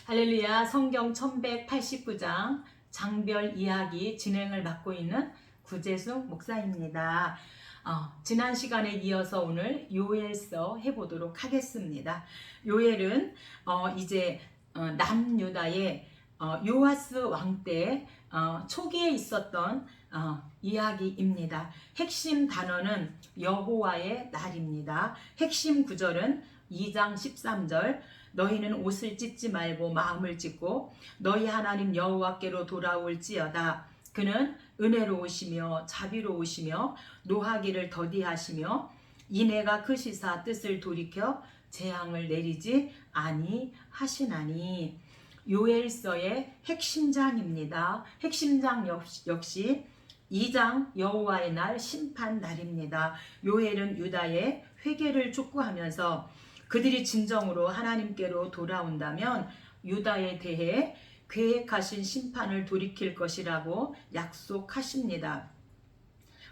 할렐루야. 성경 1189장 장별 이야기 진행을 맡고 있는 구재숙 목사입니다. 지난 시간에 이어서 오늘 요엘서 해보도록 하겠습니다. 요엘은 이제 남유다의 요아스 왕 때 초기에 있었던 이야기입니다. 핵심 단어는 여호와의 날입니다. 핵심 구절은 2장 13절 너희는 옷을 찢지 말고 마음을 찢고 너희 하나님 여호와께로 돌아올지어다. 그는 은혜로우시며 자비로우시며 노하기를 더디하시며 이내가 크시사 뜻을 돌이켜 재앙을 내리지 아니하시나니. 요엘서의 핵심장입니다. 핵심장 역시 2장 여호와의 날 심판 날입니다. 요엘은 유다의 회개를 촉구하면서 그들이 진정으로 하나님께로 돌아온다면 유다에 대해 계획하신 심판을 돌이킬 것이라고 약속하십니다.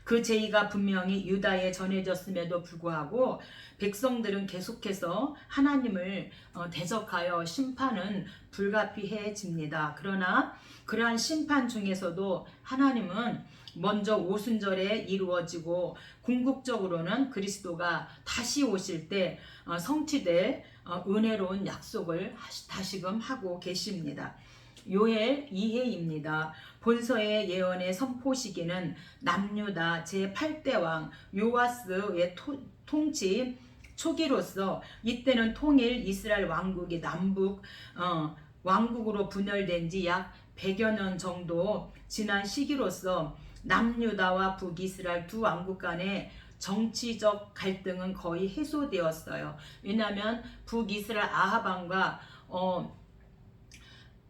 그 제의가 분명히 유다에 전해졌음에도 불구하고 백성들은 계속해서 하나님을 대적하여 심판은 불가피해집니다. 그러나 그러한 심판 중에서도 하나님은 먼저 오순절에 이루어지고 궁극적으로는 그리스도가 다시 오실 때 성취될 은혜로운 약속을 다시금 하고 계십니다. 요엘 2해입니다. 본서의 예언의 선포 시기는 남유다 제8대 왕 요아스의 통치 초기로서 이때는 통일 이스라엘 왕국이 남북 왕국으로 분열된 지 약 100여 년 정도 지난 시기로서 남유다와 북이스라엘 두 왕국 간의 정치적 갈등은 거의 해소되었어요. 왜냐하면 북이스라엘 아합 왕과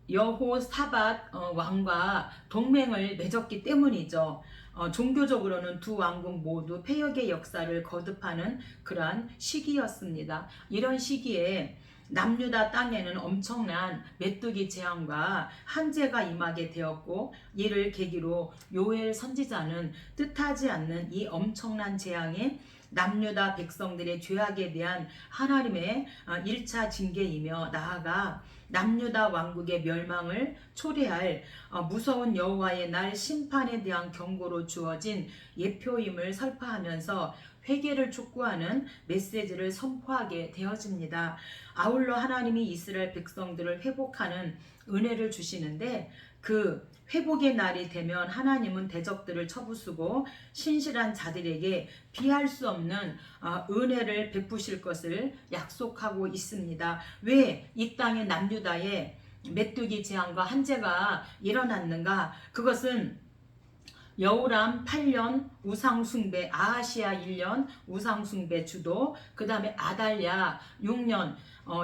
여호사밧 왕과 동맹을 맺었기 때문이죠. 종교적으로는 두 왕국 모두 패역의 역사를 거듭하는 그러한 시기였습니다. 이런 시기에 남유다 땅에는 엄청난 메뚜기 재앙과 한재가 임하게 되었고, 이를 계기로 요엘 선지자는 뜻하지 않는 이 엄청난 재앙이 남유다 백성들의 죄악에 대한 하나님의 1차 징계이며 나아가 남유다 왕국의 멸망을 초래할 무서운 여호와의 날 심판에 대한 경고로 주어진 예표임을 설파하면서 회개를 촉구하는 메시지를 선포하게 되어집니다. 아울러 하나님이 이스라엘 백성들을 회복하는 은혜를 주시는데, 그 회복의 날이 되면 하나님은 대적들을 쳐부수고 신실한 자들에게 비할 수 없는 은혜를 베푸실 것을 약속하고 있습니다. 왜 이 땅의 남유다에 메뚜기 재앙과 한재가 일어났는가? 그것은 여호람 8년 우상숭배, 아하시아 1년 우상숭배 주도, 그 다음에 아달랴 6년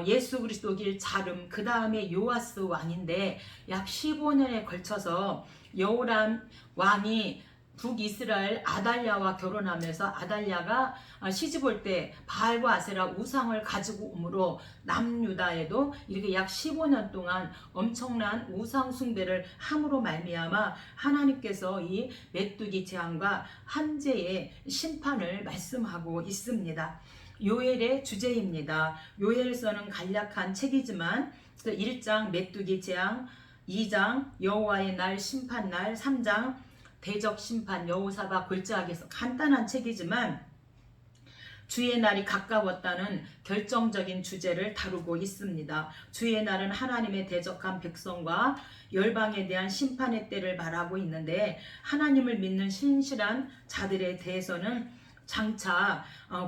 예수 그리스도 길 자름, 그 다음에 요아스 왕인데 약 15년에 걸쳐서 여호람 왕이 북이스라엘 아달랴와 결혼하면서 아달랴가 시집올 때 바알과 아세라 우상을 가지고 오므로 남유다에도 이렇게 약 15년 동안 엄청난 우상 숭배를 함으로 말미암아 하나님께서 이 메뚜기 재앙과 한재의 심판을 말씀하고 있습니다. 요엘의 주제입니다. 요엘서는 간략한 책이지만 1장 메뚜기 재앙, 2장 여호와의 날 심판날, 3장 대적 심판 여호사밧 골짜기에서 간단한 책이지만 주의 날이 가까웠다는 결정적인 주제를 다루고 있습니다. 주의 날은 하나님의 대적한 백성과 열방에 대한 심판의 때를 말하고 있는데, 하나님을 믿는 신실한 자들에 대해서는 장차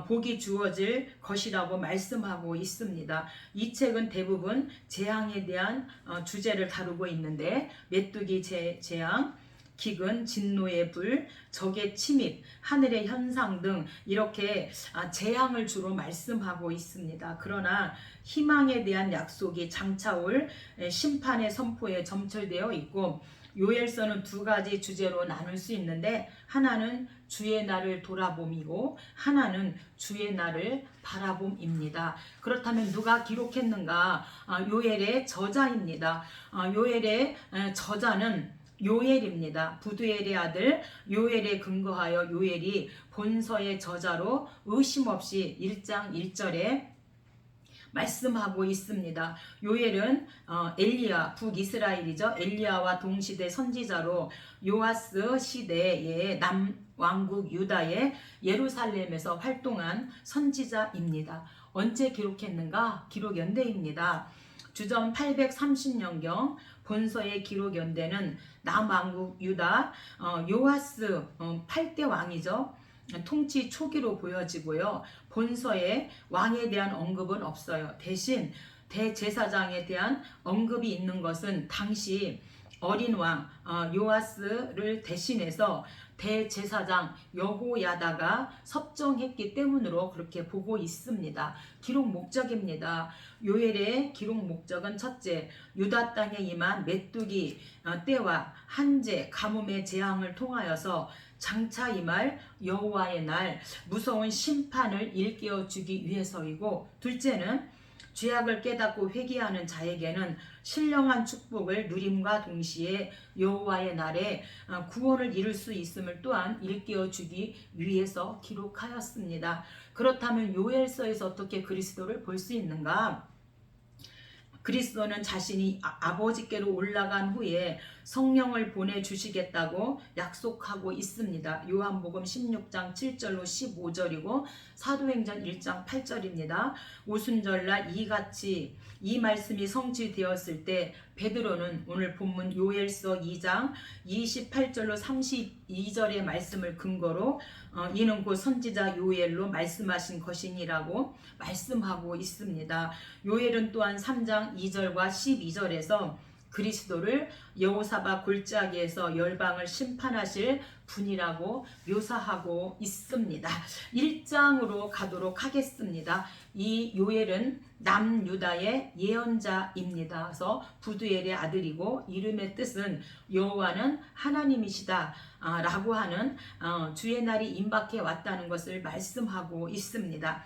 복이 주어질 것이라고 말씀하고 있습니다. 이 책은 대부분 재앙에 대한 주제를 다루고 있는데, 메뚜기 재앙, 기근, 진노의 불, 적의 침입, 하늘의 현상 등 이렇게 재앙을 주로 말씀하고 있습니다. 그러나 희망에 대한 약속이 장차 올 심판의 선포에 점철되어 있고, 요엘서는 두 가지 주제로 나눌 수 있는데, 하나는 주의 날을 돌아봄이고 하나는 주의 날을 바라봄입니다. 그렇다면 누가 기록했는가? 요엘의 저자입니다. 요엘의 저자는 요엘입니다. 부두엘의 아들 요엘에 근거하여 요엘이 본서의 저자로 의심 없이 1장 1절에 말씀하고 있습니다. 요엘은 엘리야, 북이스라엘이죠. 엘리야와 동시대 선지자로 요아스 시대의 남왕국 유다의 예루살렘에서 활동한 선지자입니다. 언제 기록했는가? 기록 연대입니다. 주전 830년경 본서의 기록 연대는 남왕국 유다 요아스 8대 왕이죠. 통치 초기로 보여지고요. 본서에 왕에 대한 언급은 없어요. 대신 대제사장에 대한 언급이 있는 것은 당시 어린 왕 요아스를 대신해서 대제사장 여호야다가 섭정했기 때문으로 그렇게 보고 있습니다. 기록 목적입니다. 요엘의 기록 목적은 첫째, 유다 땅에 임한 메뚜기 때와 한재, 가뭄의 재앙을 통하여서 장차 임할 여호와의 날 무서운 심판을 일깨워 주기 위해서이고, 둘째는 죄악을 깨닫고 회개하는 자에게는 신령한 축복을 누림과 동시에 여호와의 날에 구원을 이룰 수 있음을 또한 일깨워 주기 위해서 기록하였습니다. 그렇다면 요엘서에서 어떻게 그리스도를 볼 수 있는가? 그리스도는 자신이 아버지께로 올라간 후에 성령을 보내주시겠다고 약속하고 있습니다. 요한복음 16장 7절로 15절이고 사도행전 1장 8절입니다. 오순절날 이같이 이 말씀이 성취되었을 때 베드로는 오늘 본문 요엘서 2장 28절로 32절의 말씀을 근거로 이는 곧 선지자 요엘로 말씀하신 것이니라고 말씀하고 있습니다. 요엘은 또한 3장 2절과 12절에서 그리스도를 여호사밧 골짜기에서 열방을 심판하실 분이라고 묘사하고 있습니다. 1장으로 가도록 하겠습니다. 이 요엘은 남유다의 예언자입니다. 그래서 부두엘의 아들이고 이름의 뜻은 여호와는 하나님이시다 라고 하는 주의 날이 임박해 왔다는 것을 말씀하고 있습니다.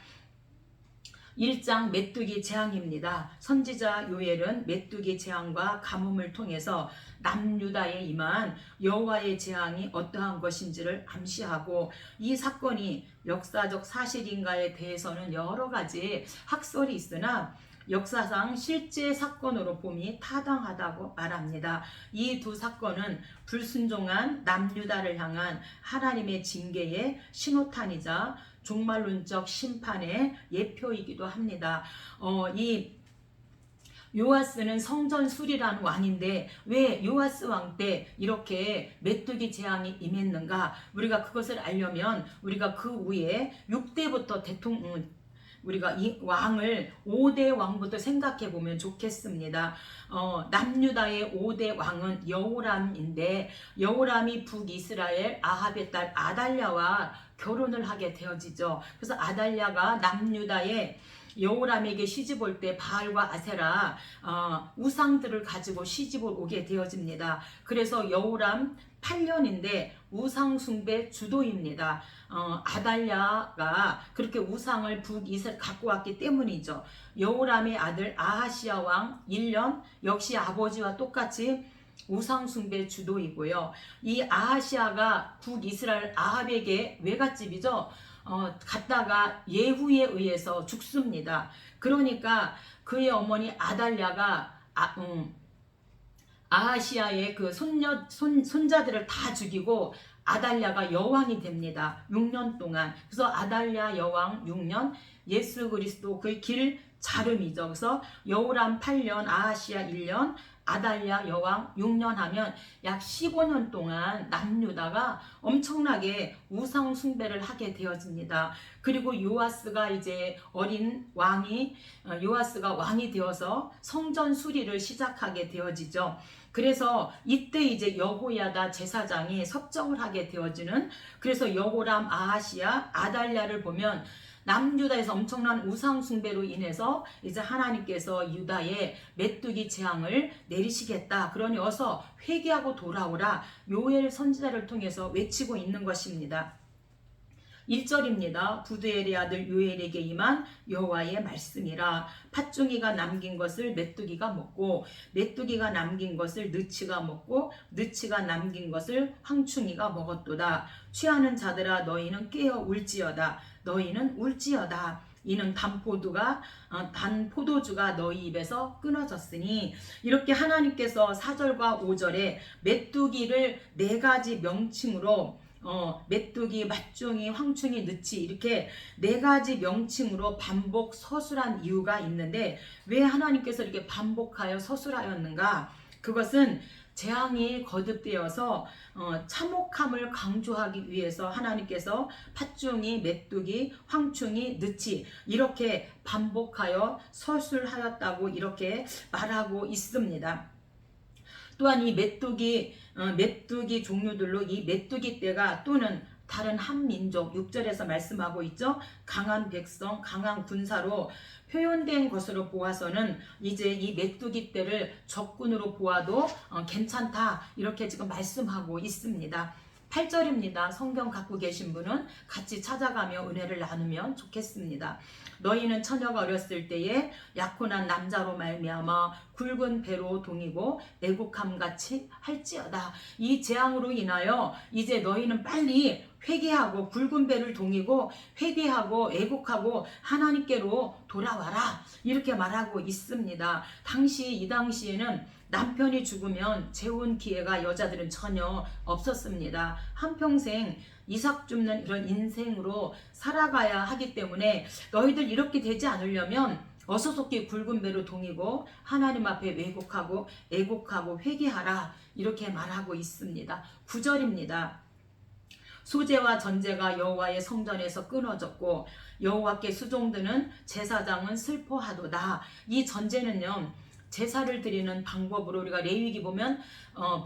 1장 메뚜기 재앙입니다. 선지자 요엘은 메뚜기 재앙과 가뭄을 통해서 남유다에 임한 여호와의 재앙이 어떠한 것인지를 암시하고, 이 사건이 역사적 사실인가에 대해서는 여러 가지 학설이 있으나 역사상 실제 사건으로 봄이 타당하다고 말합니다. 이 두 사건은 불순종한 남유다를 향한 하나님의 징계의 신호탄이자 종말론적 심판의 예표이기도 합니다. 이 요아스는 성전 수리라는 왕인데 왜 요아스 왕 때 이렇게 메뚜기 재앙이 임했는가? 우리가 그것을 알려면 우리가 그 후에 6대부터 우리가 이 왕을 5대 왕부터 생각해 보면 좋겠습니다. 남유다의 5대 왕은 여호람인데, 여호람이 북이스라엘 아합의 딸 아달랴와 결혼을 하게 되어지죠. 그래서 아달랴가 남유다의 여호람에게 시집 올 때 바알과 아세라 우상들을 가지고 시집을 오게 되어집니다. 그래서 여호람 8년인데 우상 숭배 주도입니다. 아달랴가 그렇게 우상을 북이스라엘 갖고 왔기 때문이죠. 여호람의 아들 아하시야 왕 1년 역시 아버지와 똑같이 우상 숭배 주도이고요. 이 아하시야가 북이스라엘 아합에게 외갓집이죠. 갔다가 예후에 의해서 죽습니다. 그러니까 그의 어머니 아달랴가 아하시야의 그 손자들을 다 죽이고 아달랴가 여왕이 됩니다. 6년 동안. 그래서 아달랴 여왕 6년, 예수 그리스도 그 길 자름이죠. 그래서 여호람 8년, 아하시야 1년, 아달랴 여왕 6년 하면 약 15년 동안 남유다가 엄청나게 우상 숭배를 하게 되어집니다. 그리고 요아스가 이제 어린 왕이 요아스가 왕이 되어서 성전 수리를 시작하게 되어지죠. 그래서 이때 이제 여호야다 제사장이 섭정을 하게 되어지는, 그래서 여호람, 아하시야, 아달랴를 보면 남유다에서 엄청난 우상 숭배로 인해서 이제 하나님께서 유다에 메뚜기 재앙을 내리시겠다. 그러니 어서 회개하고 돌아오라. 요엘 선지자를 통해서 외치고 있는 것입니다. 1절입니다. 부두엘의 아들 요엘에게 임한 여호와의 말씀이라. 팥종이가 남긴 것을 메뚜기가 먹고 메뚜기가 남긴 것을 느치가 먹고 느치가 남긴 것을 황충이가 먹었도다. 취하는 자들아 너희는 깨어 울지어다. 너희는 울지어다. 이는 단 포도주가 너희 입에서 끊어졌으니. 이렇게 하나님께서 4절과 5절에 메뚜기를 4가지 명칭으로 메뚜기, 맛종이, 황충이, 느치 이렇게 4가지 명칭으로 반복 서술한 이유가 있는데, 왜 하나님께서 이렇게 반복하여 서술하였는가? 그것은 재앙이 거듭되어서 참혹함을 강조하기 위해서 하나님께서 팥종이, 메뚜기, 황충이, 느치 이렇게 반복하여 서술하였다고 이렇게 말하고 있습니다. 또한 이 메뚜기 종류들로 이 메뚜기 떼가 또는 다른 한 민족 6절에서 말씀하고 있죠. 강한 백성, 강한 군사로 표현된 것으로 보아서는 이제 이 메뚜기 떼를 적군으로 보아도 괜찮다 이렇게 지금 말씀하고 있습니다. 8절입니다. 성경 갖고 계신 분은 같이 찾아가며 은혜를 나누면 좋겠습니다. 너희는 처녀가 어렸을 때에 약혼한 남자로 말미암아 굵은 배로 동이고 애국함같이 할지어다. 이 재앙으로 인하여 이제 너희는 빨리 회개하고 굵은 배를 동이고 회개하고 애국하고 하나님께로 돌아와라 이렇게 말하고 있습니다. 이 당시에는 남편이 죽으면 재혼 기회가 여자들은 전혀 없었습니다. 한평생 이삭 줍는 이런 인생으로 살아가야 하기 때문에 너희들 이렇게 되지 않으려면 어서속히 굵은 배로 동이고 하나님 앞에 왜곡하고 애곡하고 회개하라 이렇게 말하고 있습니다. 9절입니다. 소제와 전제가 여호와의 성전에서 끊어졌고 여호와께 수종드는 제사장은 슬퍼하도다. 이 전제는요, 제사를 드리는 방법으로 우리가 레위기 보면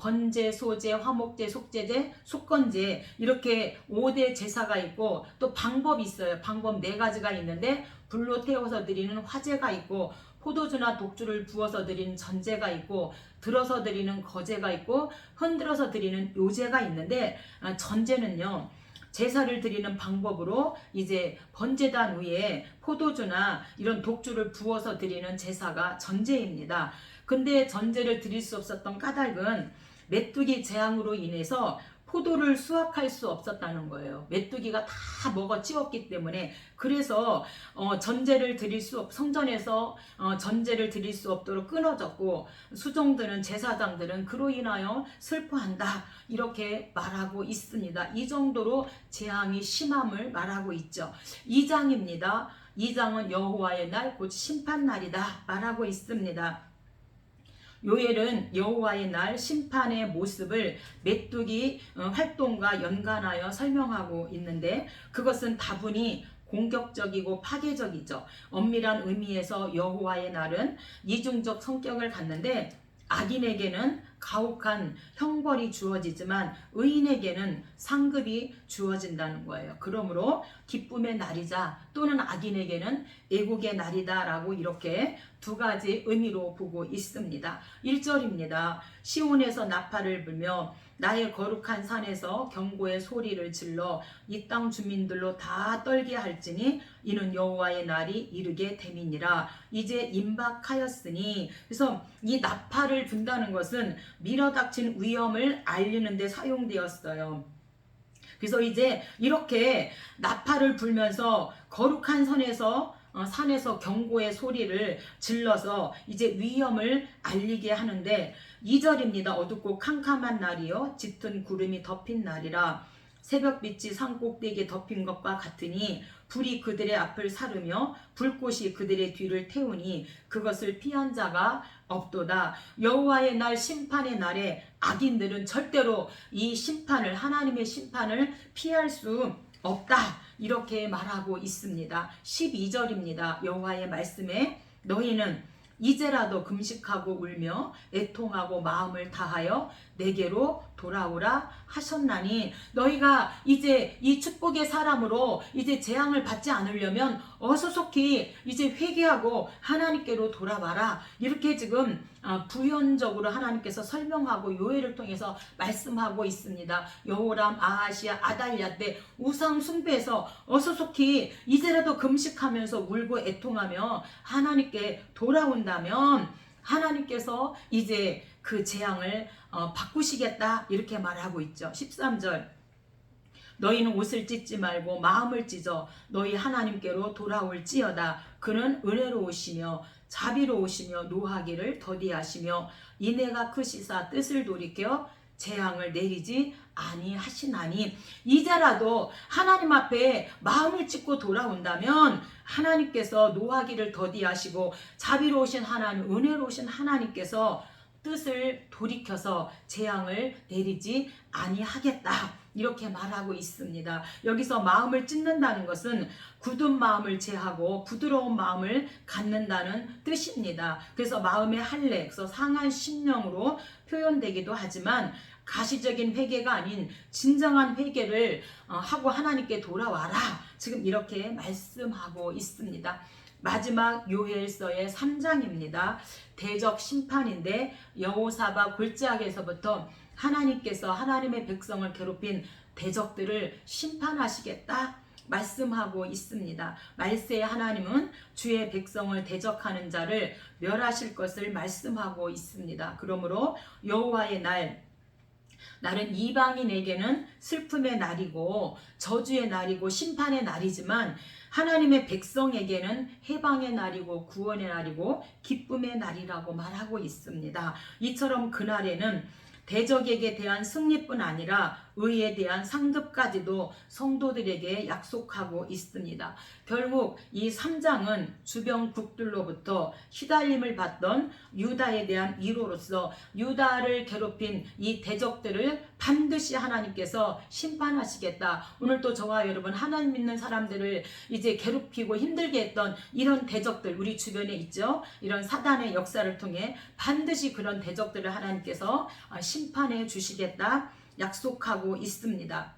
번제, 소제, 화목제, 속제제, 속건제 이렇게 5대 제사가 있고 또 방법이 있어요. 방법 4가지가 있는데 불로 태워서 드리는 화제가 있고 포도주나 독주를 부어서 드리는 전제가 있고 들어서 드리는 거제가 있고 흔들어서 드리는 요제가 있는데 전제는요, 제사를 드리는 방법으로 이제 번제단 위에 포도주나 이런 독주를 부어서 드리는 제사가 전제입니다. 근데 전제를 드릴 수 없었던 까닭은 메뚜기 재앙으로 인해서 포도를 수확할 수 없었다는 거예요. 메뚜기가 다 먹어 치웠기 때문에. 그래서 성전에서 전제를 드릴 수 없도록 끊어졌고 수종들은 제사장들은 그로 인하여 슬퍼한다 이렇게 말하고 있습니다. 이 정도로 재앙이 심함을 말하고 있죠. 2장입니다. 2장은 여호와의 날 곧 심판날이다 말하고 있습니다. 요엘은 여호와의 날 심판의 모습을 메뚜기 활동과 연관하여 설명하고 있는데, 그것은 다분히 공격적이고 파괴적이죠. 엄밀한 의미에서 여호와의 날은 이중적 성격을 갖는데, 악인에게는 가혹한 형벌이 주어지지만 의인에게는 상급이 주어진다는 거예요. 그러므로 기쁨의 날이자 또는 악인에게는 애국의 날이다 라고 이렇게 2가지 의미로 보고 있습니다. 1절입니다. 시온에서 나팔을 불며 나의 거룩한 산에서 경고의 소리를 질러 이 땅 주민들로 다 떨게 할지니 이는 여호와의 날이 이르게 됨이니라. 이제 임박하였으니. 그래서 이 나팔을 분다는 것은 밀어닥친 위험을 알리는 데 사용되었어요. 그래서 이제 이렇게 나팔을 불면서 거룩한 산에서 경고의 소리를 질러서 이제 위험을 알리게 하는데, 2절입니다. 어둡고 캄캄한 날이요 짙은 구름이 덮인 날이라. 새벽빛이 산꼭대기에 덮인 것과 같으니 불이 그들의 앞을 사르며 불꽃이 그들의 뒤를 태우니 그것을 피한 자가 없도다. 여호와의 날 심판의 날에 악인들은 절대로 이 심판을, 하나님의 심판을 피할 수 없다 이렇게 말하고 있습니다. 12절입니다. 여호와의 말씀에 너희는 이제라도 금식하고 울며 애통하고 마음을 다하여 내게로 돌아오라 하셨나니. 너희가 이제 이 축복의 사람으로 이제 재앙을 받지 않으려면 어서속히 이제 회개하고 하나님께로 돌아와라 이렇게 지금 부연적으로 하나님께서 설명하고 요엘을 통해서 말씀하고 있습니다. 여호람, 아하시아, 아달랴 때 우상 숭배해서 어서속히 이제라도 금식하면서 울고 애통하며 하나님께 돌아온다면 하나님께서 이제 그 재앙을 바꾸시겠다 이렇게 말하고 있죠. 13절 너희는 옷을 찢지 말고 마음을 찢어 너희 하나님께로 돌아올지어다. 그는 은혜로우시며 자비로우시며 노하기를 더디하시며 인애가 크시사 뜻을 돌이켜 재앙을 내리지 아니하시나니. 이제라도 하나님 앞에 마음을 찢고 돌아온다면 하나님께서 노하기를 더디하시고 자비로우신 하나님, 은혜로우신 하나님께서 뜻을 돌이켜서 재앙을 내리지 아니하겠다, 이렇게 말하고 있습니다. 여기서 마음을 찢는다는 것은 굳은 마음을 제하고 부드러운 마음을 갖는다는 뜻입니다. 그래서 마음의 할례, 그래서 상한 심령으로 표현되기도 하지만 가시적인 회개가 아닌 진정한 회개를 하고 하나님께 돌아와라, 지금 이렇게 말씀하고 있습니다. 마지막 요엘서의 3장입니다. 대적 심판인데 여호사밧 골짜기에서부터 하나님께서 하나님의 백성을 괴롭힌 대적들을 심판하시겠다 말씀하고 있습니다. 말세의 하나님은 주의 백성을 대적하는 자를 멸하실 것을 말씀하고 있습니다. 그러므로 여호와의 날은 이방인에게는 슬픔의 날이고 저주의 날이고 심판의 날이지만 하나님의 백성에게는 해방의 날이고 구원의 날이고 기쁨의 날이라고 말하고 있습니다. 이처럼 그날에는 대적에게 대한 승리뿐 아니라 의에 대한 상급까지도 성도들에게 약속하고 있습니다. 결국 이 3장은 주변국들로부터 시달림을 받던 유다에 대한 위로로서 유다를 괴롭힌 이 대적들을 반드시 하나님께서 심판하시겠다. 오늘 또 저와 여러분 하나님 믿는 사람들을 이제 괴롭히고 힘들게 했던 이런 대적들 우리 주변에 있죠. 이런 사단의 역사를 통해 반드시 그런 대적들을 하나님께서 심판해 주시겠다 약속하고 있습니다.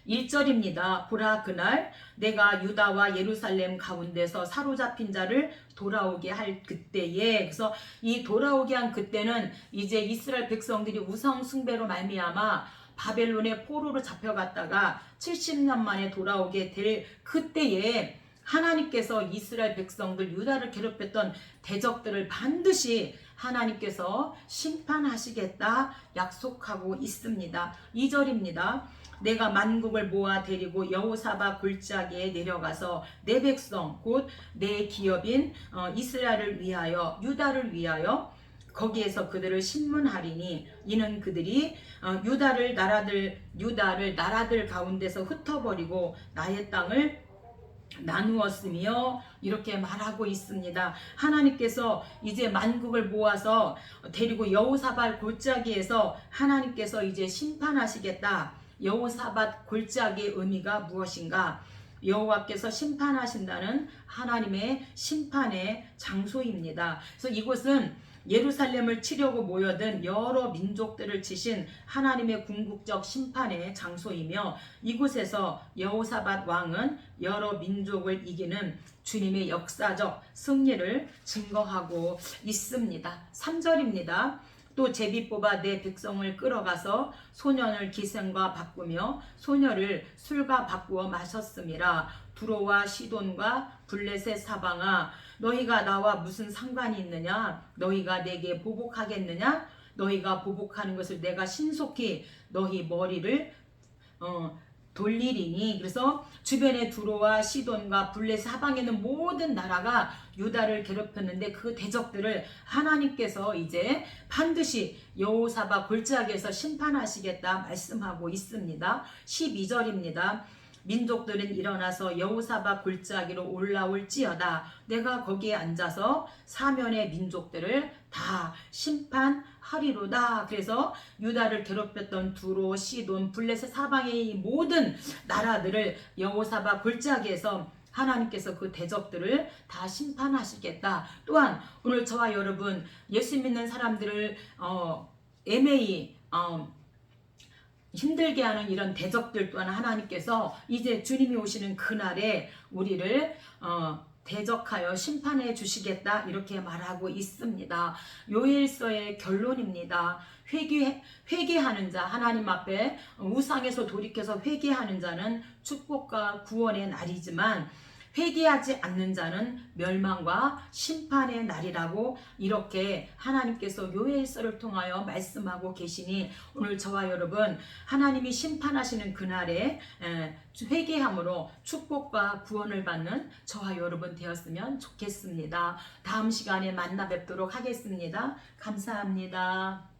1절입니다. 보라, 그날 내가 유다와 예루살렘 가운데서 사로잡힌 자를 돌아오게 할 그때에, 그래서 이 돌아오게 한 그때는 이제 이스라엘 백성들이 우상 숭배로 말미암아 바벨론의 포로로 잡혀갔다가 70년 만에 돌아오게 될 그때에 하나님께서 이스라엘 백성들 유다를 괴롭혔던 대적들을 반드시 하나님께서 심판하시겠다 약속하고 있습니다. 2절입니다. 내가 만국을 모아 데리고 여호사밧 골짜기에 내려가서 내 백성 곧 내 기업인 이스라엘을 위하여 유다를 위하여 거기에서 그들을 신문하리니 이는 그들이 유다를 나라들 가운데서 흩어버리고 나의 땅을 나누었으며, 이렇게 말하고 있습니다. 하나님께서 이제 만국을 모아서 데리고 여호사밧 골짜기에서 하나님께서 이제 심판하시겠다. 여호사밧 골짜기의 의미가 무엇인가? 여호와께서 심판하신다는 하나님의 심판의 장소입니다. 그래서 이곳은 예루살렘을 치려고 모여든 여러 민족들을 치신 하나님의 궁극적 심판의 장소이며, 이곳에서 여호사밧 왕은 여러 민족을 이기는 주님의 역사적 승리를 증거하고 있습니다. 3절입니다. 또 제비 뽑아 내 백성을 끌어가서 소년을 기생과 바꾸며 소녀를 술과 바꾸어 마셨음이라. 두로와 시돈과 블레셋 사방아, 너희가 나와 무슨 상관이 있느냐? 너희가 내게 보복하겠느냐? 너희가 보복하는 것을 내가 신속히 너희 머리를 돌리리니. 그래서 주변의 두로와 시돈과 블레셋 사방에 있는 모든 나라가 유다를 괴롭혔는데 그 대적들을 하나님께서 이제 반드시 여호사밧 골짜기에서 심판하시겠다 말씀하고 있습니다. 12절입니다. 민족들은 일어나서 여호사밧 골짜기로 올라올지어다. 내가 거기에 앉아서 사면의 민족들을 다 심판하리로다. 그래서 유다를 괴롭혔던 두로, 시돈, 블레셋 사방의 모든 나라들을 여호사밧 골짜기에서 하나님께서 그 대적들을 다 심판하시겠다. 또한 오늘 저와 여러분 예수 믿는 사람들을 애매히 힘들게 하는 이런 대적들 또한 하나님께서 이제 주님이 오시는 그날에 우리를 대적하여 심판해 주시겠다, 이렇게 말하고 있습니다. 요엘서의 결론입니다. 회개하는 자, 하나님 앞에 우상에서 돌이켜서 회개하는 자는 축복과 구원의 날이지만 회개하지 않는 자는 멸망과 심판의 날이라고 이렇게 하나님께서 요엘서를 통하여 말씀하고 계시니 오늘 저와 여러분 하나님이 심판하시는 그날에 회개함으로 축복과 구원을 받는 저와 여러분 되었으면 좋겠습니다. 다음 시간에 만나 뵙도록 하겠습니다. 감사합니다.